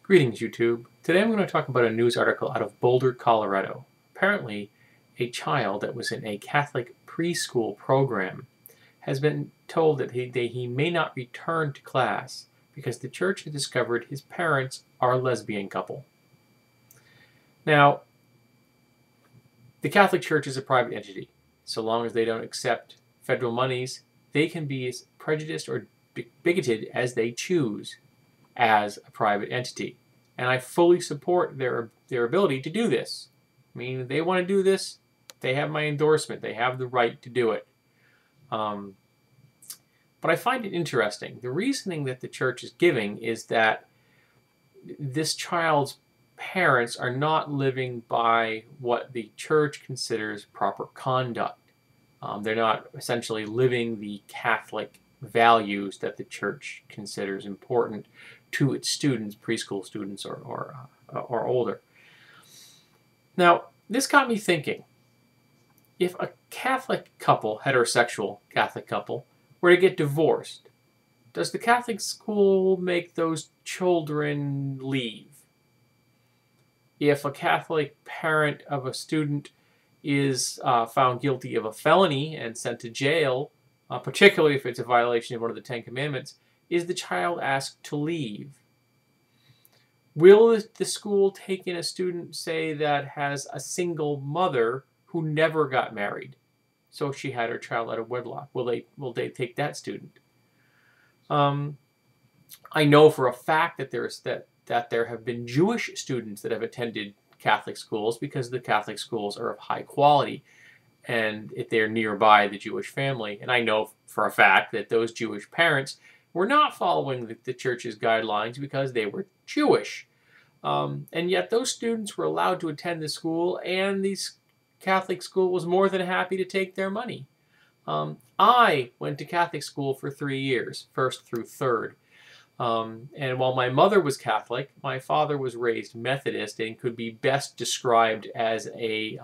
Greetings, YouTube. Today I'm going to talk about a news article out of Boulder, Colorado. Apparently, a child that was in a Catholic preschool program has been told that he may not return to class because the church has discovered his parents are a lesbian couple. Now, the Catholic Church is a private entity. So long as they don't accept federal monies, they can be as prejudiced or bigoted as they choose as a private entity. And I fully support their ability to do this. I mean, if they want to do this, they have my endorsement. They have the right to do it. But I find it interesting. The reasoning that the church is giving is that this child's parents are not living by what the church considers proper conduct. They're not essentially living the Catholic values that the church considers important to its students, preschool students or older. Now, this got me thinking. If a Catholic couple, heterosexual Catholic couple, were to get divorced, does the Catholic school make those children leave? If a Catholic parent of a student is found guilty of a felony and sent to jail, particularly if it's a violation of one of the Ten Commandments, is the child asked to leave? Will the school take in a student, say, that has a single mother who never got married, so she had her child out of wedlock? Will they take that student? I know for a fact that there have been Jewish students that have attended Catholic schools because the Catholic schools are of high quality and if they're nearby the Jewish family. And I know for a fact that those Jewish parents were not following the church's guidelines because they were Jewish. And yet those students were allowed to attend the school, and the Catholic school was more than happy to take their money. I went to Catholic school for 3 years, first through third. And while my mother was Catholic, my father was raised Methodist and could be best described as a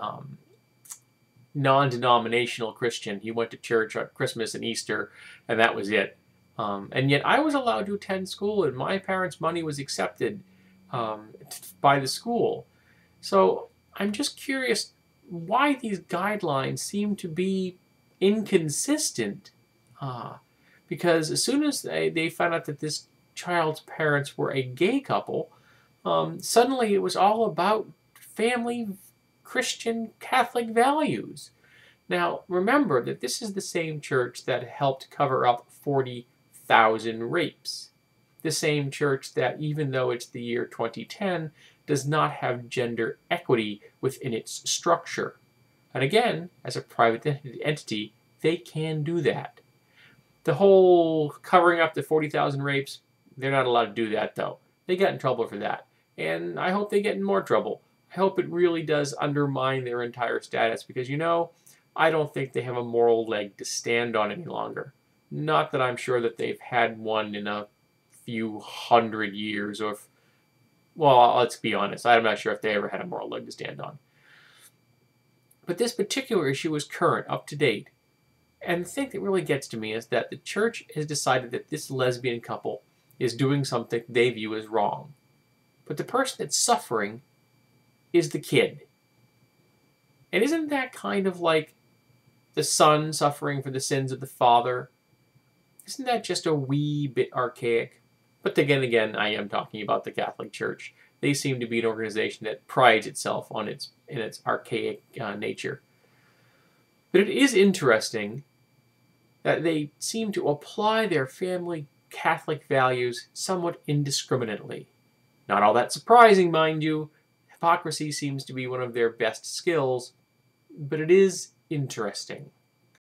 non-denominational Christian. He went to church on Christmas and Easter, and that was it. And yet I was allowed to attend school, and my parents' money was accepted by the school. So I'm just curious why these guidelines seem to be inconsistent. Because as soon as they found out that this child's parents were a gay couple, suddenly it was all about family, Christian, Catholic values. Now, remember that this is the same church that helped cover up 40,000 rapes. The same church that, even though it's the year 2010, does not have gender equity within its structure. And again, as a private entity, they can do that. The whole covering up the 40,000 rapes, they're not allowed to do that, though. They got in trouble for that. And I hope they get in more trouble. I hope it really does undermine their entire status because, you know, I don't think they have a moral leg to stand on any longer. Not that I'm sure that they've had one in a few hundred years or, well, let's be honest, I'm not sure if they ever had a moral leg to stand on. But this particular issue is current, up to date. And the thing that really gets to me is that the church has decided that this lesbian couple is doing something they view as wrong. But the person that's suffering is the kid. And isn't that kind of like the son suffering for the sins of the father? Isn't that just a wee bit archaic? But again, I am talking about the Catholic Church. They seem to be an organization that prides itself on in its archaic nature. But it is interesting that they seem to apply their family Catholic values somewhat indiscriminately. Not all that surprising, mind you. Hypocrisy seems to be one of their best skills, but it is interesting.